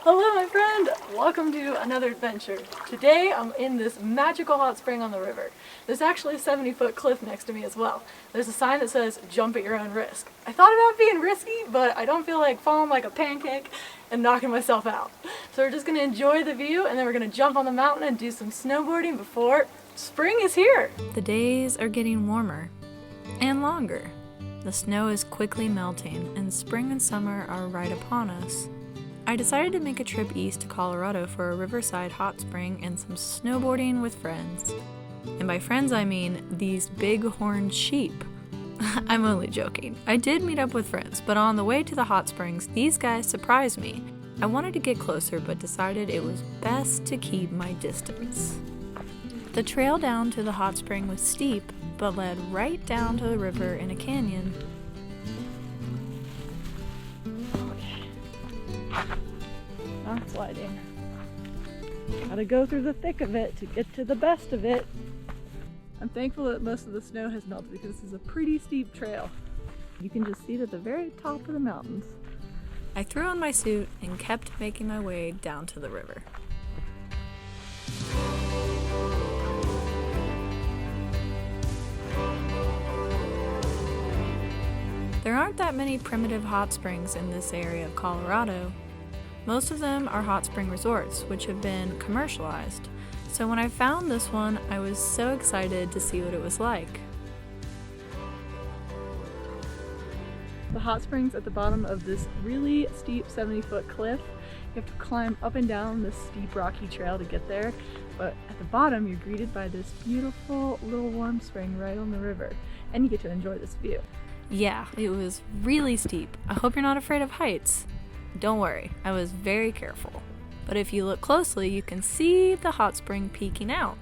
Hello my friend! Welcome to another adventure. Today I'm in this magical hot spring on the river. There's actually a 70-foot cliff next to me as well. There's a sign that says, jump at your own risk. I thought about being risky, but I don't feel like falling like a pancake and knocking myself out. So we're just going to enjoy the view and then we're going to jump on the mountain and do some snowboarding before spring is here. The days are getting warmer and longer. The snow is quickly melting and spring and summer are right upon us. I decided to make a trip east to Colorado for a riverside hot spring and some snowboarding with friends. And by friends I mean these big horned sheep. I'm only joking. I did meet up with friends, but on the way to the hot springs, these guys surprised me. I wanted to get closer, but decided it was best to keep my distance. The trail down to the hot spring was steep, but led right down to the river in a canyon. Not sliding. Gotta go through the thick of it to get to the best of it. I'm thankful that most of the snow has melted because this is a pretty steep trail. You can just see it at the very top of the mountains. I threw on my suit and kept making my way down to the river. There aren't that many primitive hot springs in this area of Colorado. Most of them are hot spring resorts, which have been commercialized. So when I found this one, I was so excited to see what it was like. The hot springs at the bottom of this really steep 70-foot cliff. You have to climb up and down this steep rocky trail to get there. But at the bottom, you're greeted by this beautiful little warm spring right on the river. And you get to enjoy this view. Yeah, it was really steep. I hope you're not afraid of heights. Don't worry, I was very careful. But if you look closely, you can see the hot spring peeking out.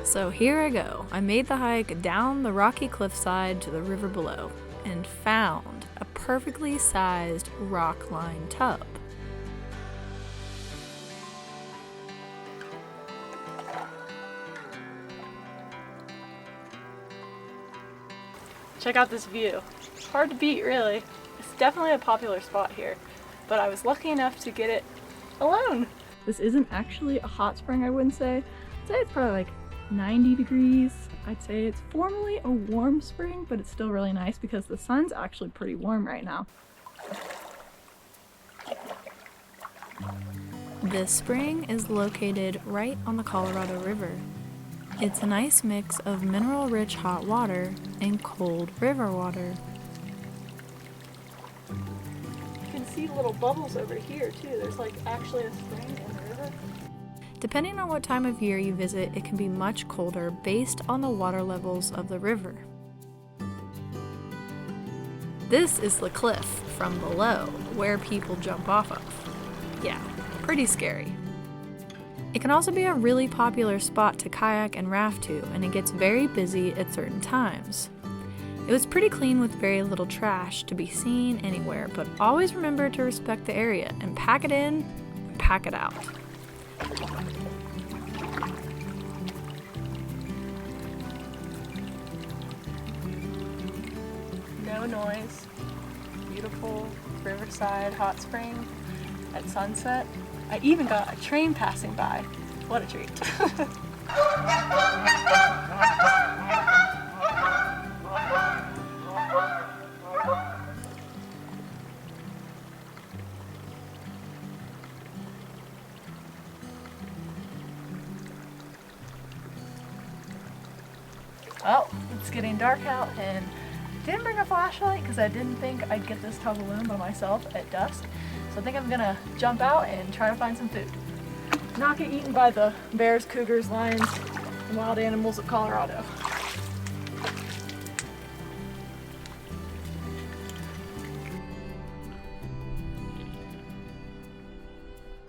So here I go. I made the hike down the rocky cliffside to the river below and found a perfectly sized rock-lined tub. Check out this view. It's hard to beat, really. It's definitely a popular spot here, but I was lucky enough to get it alone. This isn't actually a hot spring, I wouldn't say. I'd say it's probably like 90 degrees. I'd say it's formally a warm spring, but it's still really nice because the sun's actually pretty warm right now. This spring is located right on the Colorado River. It's a nice mix of mineral-rich hot water and cold river water. You can see little bubbles over here too. There's like actually a spring in the river. Depending on what time of year you visit, it can be much colder based on the water levels of the river. This is the cliff from below where people jump off of. Yeah, pretty scary. It can also be a really popular spot to kayak and raft to, and it gets very busy at certain times. It was pretty clean with very little trash to be seen anywhere, but always remember to respect the area and pack it in and pack it out. No noise. Beautiful riverside hot spring at sunset. I even got a train passing by. What a treat. Well, it's getting dark out and didn't bring a flashlight because I didn't think I'd get this tub alone by myself at dusk. So I think I'm gonna jump out and try to find some food. Not get eaten by the bears, cougars, lions, and wild animals of Colorado.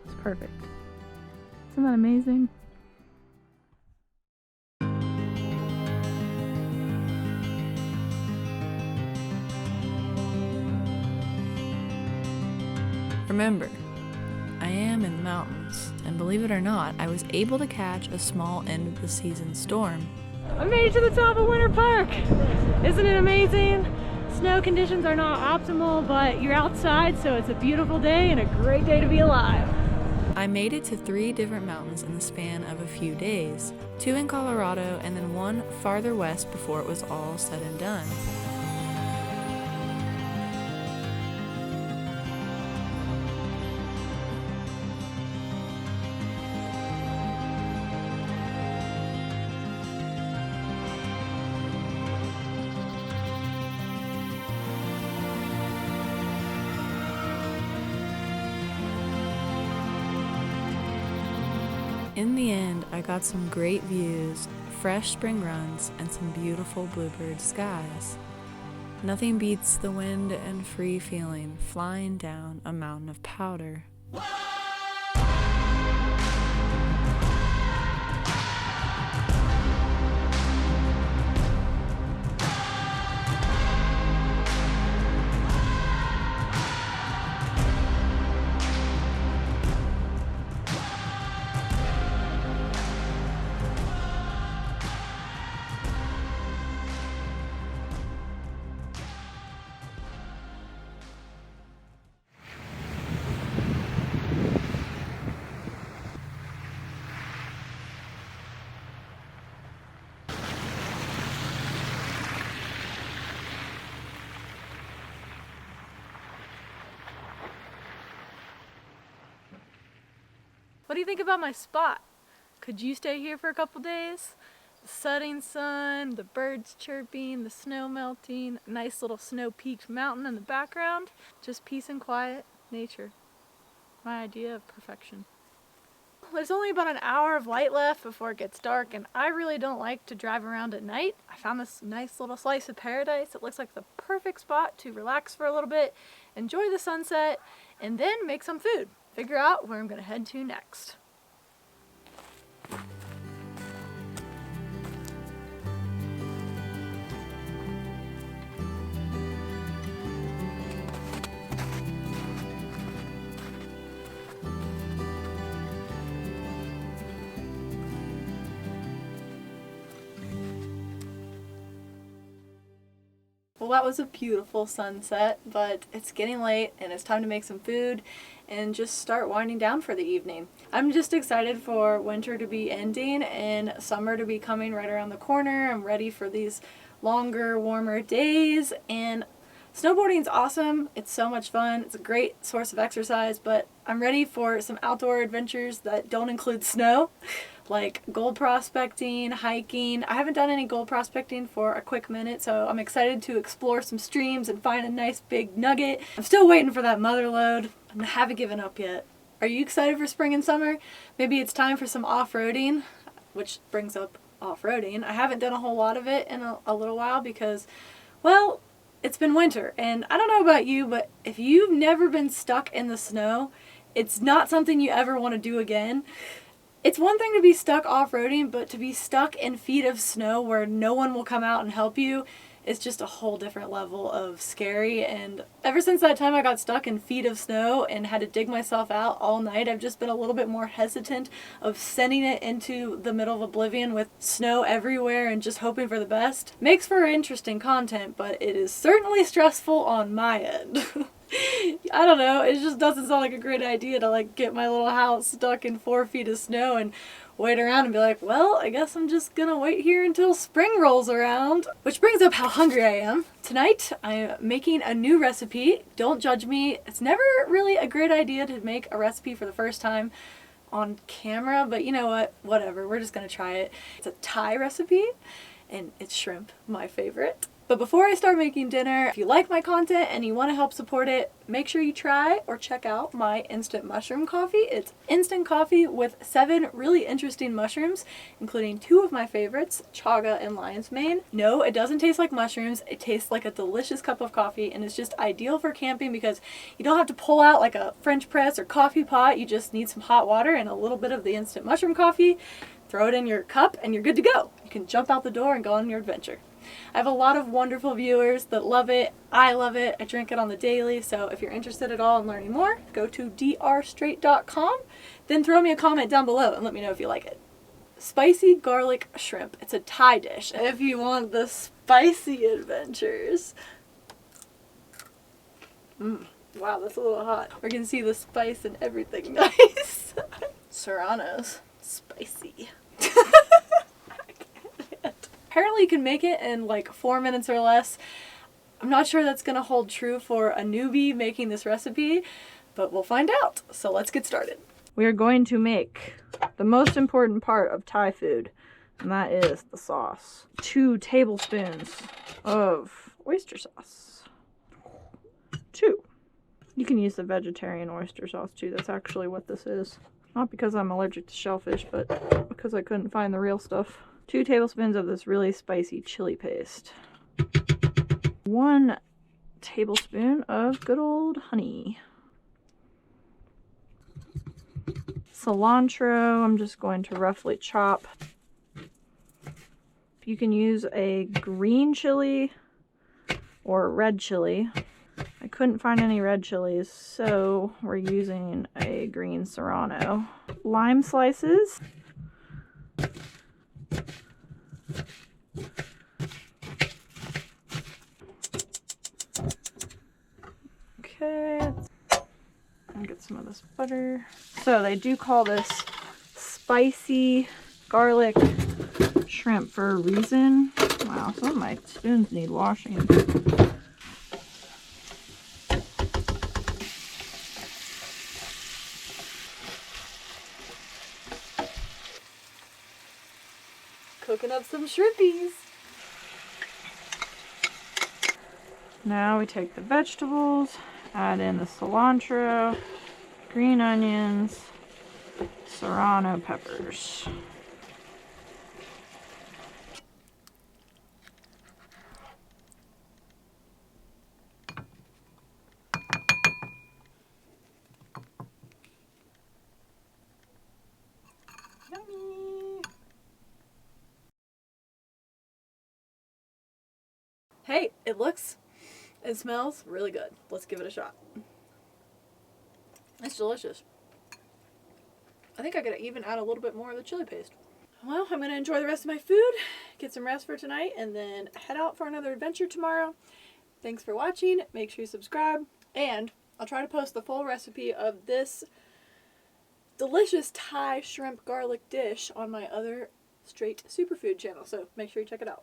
It's perfect. Isn't that amazing? Remember, I am in the mountains, and believe it or not, I was able to catch a small end of the season storm. I made it to the top of Winter Park! Isn't it amazing? Snow conditions are not optimal, but you're outside, so it's a beautiful day and a great day to be alive. I made it to 3 different mountains in the span of a few days, 2 in Colorado and then 1 farther west before it was all said and done. In the end, I got some great views, fresh spring runs, and some beautiful bluebird skies. Nothing beats the wind and free feeling flying down a mountain of powder. What do you think about my spot? Could you stay here for a couple days? The setting sun, the birds chirping, the snow melting, nice little snow-peaked mountain in the background. Just peace and quiet, nature. My idea of perfection. There's only about an hour of light left before it gets dark, and I really don't like to drive around at night. I found this nice little slice of paradise. It looks like the perfect spot to relax for a little bit, enjoy the sunset, and then make some food. Figure out where I'm going to head to next. Well, that was a beautiful sunset, but it's getting late and it's time to make some food and just start winding down for the evening. I'm just excited for winter to be ending and summer to be coming right around the corner. I'm ready for these longer, warmer days, and snowboarding is awesome. It's so much fun. It's a great source of exercise, but I'm ready for some outdoor adventures that don't include snow. Like gold prospecting, hiking. I haven't done any gold prospecting for a quick minute, so I'm excited to explore some streams and find a nice big nugget. I'm still waiting for that mother lode. I haven't given up yet. Are you excited for spring and summer? Maybe it's time for some off-roading, which brings up off-roading. I haven't done a whole lot of it in a little while because, well, it's been winter, and I don't know about you, but if you've never been stuck in the snow, it's not something you ever want to do again. It's one thing to be stuck off-roading, but to be stuck in feet of snow where no one will come out and help you is just a whole different level of scary. And ever since that time I got stuck in feet of snow and had to dig myself out all night, I've just been a little bit more hesitant of sending it into the middle of oblivion with snow everywhere and just hoping for the best. Makes for interesting content, but it is certainly stressful on my end. I don't know, it just doesn't sound like a great idea to like get my little house stuck in 4 feet of snow and wait around and be like, well, I guess I'm just gonna wait here until spring rolls around. Which brings up how hungry I am. Tonight, I'm making a new recipe. Don't judge me. It's never really a great idea to make a recipe for the first time on camera, but you know what? Whatever, we're just gonna try it. It's a Thai recipe, and it's shrimp, my favorite. But before I start making dinner, if you like my content and you want to help support it, make sure you try or check out my instant mushroom coffee. It's instant coffee with 7 really interesting mushrooms, including 2 of my favorites, chaga and lion's mane. No, it doesn't taste like mushrooms. It tastes like a delicious cup of coffee, and it's just ideal for camping because you don't have to pull out like a French press or coffee pot. You just need some hot water and a little bit of the instant mushroom coffee. Throw it in your cup and you're good to go. You can jump out the door and go on your adventure. I have a lot of wonderful viewers that love it. I love it. I drink it on the daily. So if you're interested at all in learning more, go to drstraight.com. Then throw me a comment down below and let me know if you like it. Spicy garlic shrimp. It's a Thai dish if you want the spicy adventures. Wow, that's a little hot. We can see the spice and everything. Nice. Serrano's spicy. Apparently you can make it in like 4 minutes or less. I'm not sure that's gonna hold true for a newbie making this recipe, but we'll find out. So let's get started. We are going to make the most important part of Thai food, and that is the sauce. 2 tablespoons of oyster sauce. 2. You can use the vegetarian oyster sauce too. That's actually what this is. Not because I'm allergic to shellfish, but because I couldn't find the real stuff. 2 tablespoons of this really spicy chili paste. 1 tablespoon of good old honey. Cilantro, I'm just going to roughly chop. You can use a green chili or red chili. I couldn't find any red chilies, so we're using a green serrano. Lime slices. Okay, I'll get some of this butter. So they do call this spicy garlic shrimp for a reason. Wow, some of my spoons need washing. Cooking up some shrimpies. Now we take the vegetables, add in the cilantro, green onions, serrano peppers. Yummy! Hey, it smells really good. Let's give it a shot. It's delicious. I think I could even add a little bit more of the chili paste. Well, I'm going to enjoy the rest of my food, get some rest for tonight, and then head out for another adventure tomorrow. Thanks for watching. Make sure you subscribe, and I'll try to post the full recipe of this delicious Thai shrimp garlic dish on my other straight superfood channel, so make sure you check it out.